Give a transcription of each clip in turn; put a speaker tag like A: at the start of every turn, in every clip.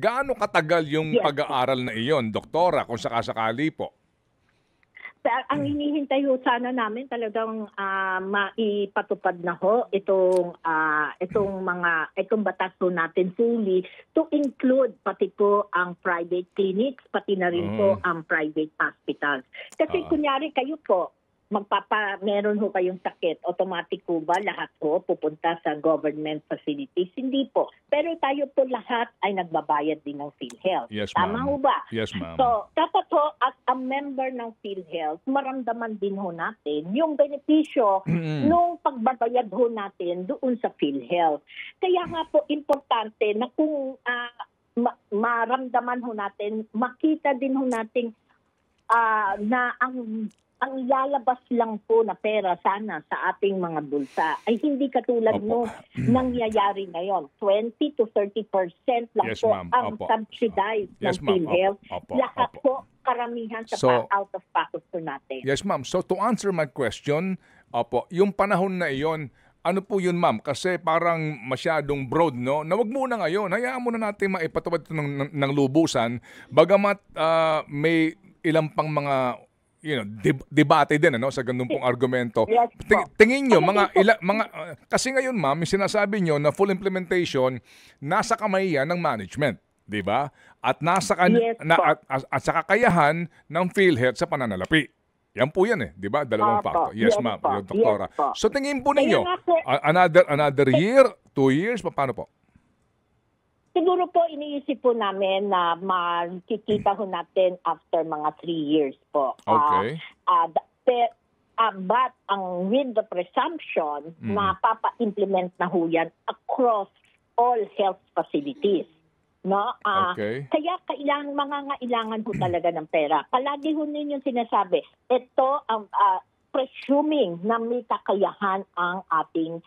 A: gaano katagal yung
B: Yes.
A: pag-aaral na iyon, doktora, kung sakasakali po?
B: Pero ang hinihintay ho sana namin talagang maipatupad na ho itong batas ho natin fully to include pati po ang private clinics, pati na rin po ang private hospitals. Kasi kunyari kayo po, meron ho kayong sakit, automatic po ba lahat ho pupunta sa government facilities? Hindi po. Pero tayo po lahat ay nagbabayad din ng PhilHealth.
A: Yes,
B: Tama
A: ma'am.
B: ho ba?
A: Yes, ma'am.
B: So, dapat ho, as a member ng PhilHealth, maramdaman din ho natin yung benepisyo nung pagbabayad ho natin doon sa PhilHealth. Kaya nga po, importante na kung maramdaman ho natin, makita din ho natin na ang lalabas lang po na pera sana sa ating mga bulsa ay hindi katulad nung nangyayari ngayon. 20 to 30% lang
A: Yes,
B: po
A: ma'am.
B: ang
A: Opo.
B: subsidized
A: Yes,
B: ng
A: ma'am.
B: PhilHealth.
A: Opo.
B: Lahat
A: Opo.
B: po karamihan sa
A: So,
B: out of pocket po natin.
A: Yes, ma'am. So to answer my question, yung panahon na iyon, ano po yun, ma'am? Kasi parang masyadong broad, no? Na wag muna ngayon. Hayaan muna natin maipatupad ito ng lubusan. Bagamat may ilang pang mga debate din sa ganung pong argumento.
B: Yes, po.
A: Tingin nyo kasi ngayon, ma'am, yung sinasabi nyo na full implementation nasa kamay yan ng management, 'di ba? At nasa
B: Yes, po.
A: at sa kakayahan ng PhilHealth sa pananalapi. Yan po yan 'di ba? Dalawang
B: Opo.
A: factor. Yes,
B: Yes,
A: ma'am,
B: po.
A: yung doktora.
B: Yes, po.
A: So tingin po
B: Kaya
A: ninyo,
B: nga po,
A: another year, 2 years, paano po?
B: siguro po iniisip po namin na makikita ho natin after mga 3 years po.
A: Okay.
B: But with the presumption na papa-implement na ho yan across all health facilities. No?
A: Okay.
B: Kaya mangangailangan ho talaga ng pera. Palagi ho ninyong sinasabi, ito ang presuming na may kakayahan ang ating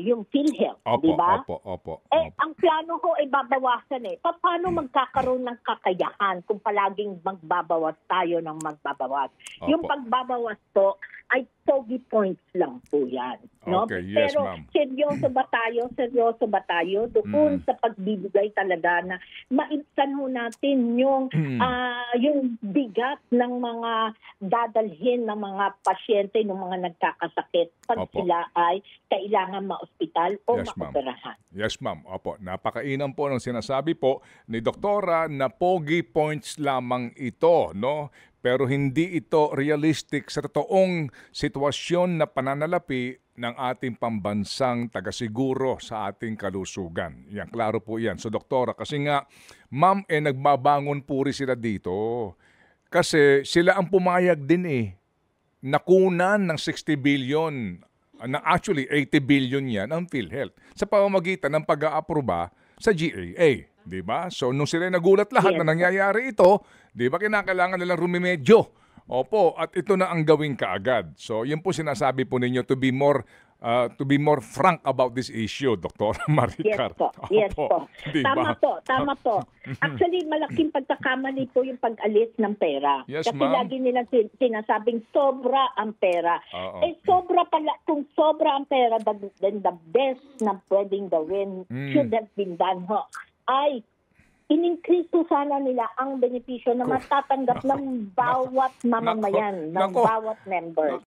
B: yung PhilHealth, di ba?
A: Opo.
B: Ang plano ko ay babawasan Paano magkakaroon ng kakayahan kung palaging magbabawas tayo ng magbabawas?
A: Opo.
B: Yung pagbabawas to ay togi points lang po yan. No?
A: Okay, yes,
B: Pero
A: ma'am.
B: seryoso ba tayo doon sa pagbibigay talaga na maibsan ho natin yung bigat ng mga dadalhin ng mga pasyente, ng mga nagkakasakit pag
A: Opo.
B: sila ay kailangan ma-ospital o
A: Yes, ma'am.
B: maoperahan.
A: Yes, ma'am. Opo. Napakainam po ng sinasabi po ni Doktora na pogi points lamang ito, no? Pero hindi ito realistic sa totoong sitwasyon na pananalapi ng ating pambansang tagasiguro sa ating kalusugan. Yan, klaro po yan. So, Doktora, kasi nga, ma'am, nagbabangon puri sila dito. Kasi sila ang pumayag din nakunan ng 60 billion, na actually 80 billion yan ang PhilHealth sa pamamagitan ng pag-aaproba sa GAA, 'di ba? So nung sila nagulat lahat
B: Yes.
A: na nangyayari ito, 'di ba kinakailangan nilang rumemedyo. Opo, at ito na ang gawin kaagad. So yun po sinasabi po ninyo to be more frank about this issue, Dr. Maricar.
B: Yes po.
A: Opo, diba?
B: Tama po. Actually, malaking pagkakamali po yung pag-alis ng pera.
A: Yes,
B: Kasi
A: ma'am.
B: lagi nilang sinasabing sobra ang pera.
A: Oo.
B: Kung sobra ang pera, then the best na pwedeng gawin should have been done ay in-increase po sana nila ang benepisyo na matatanggap ng bawat mamamayan, ng bawat member.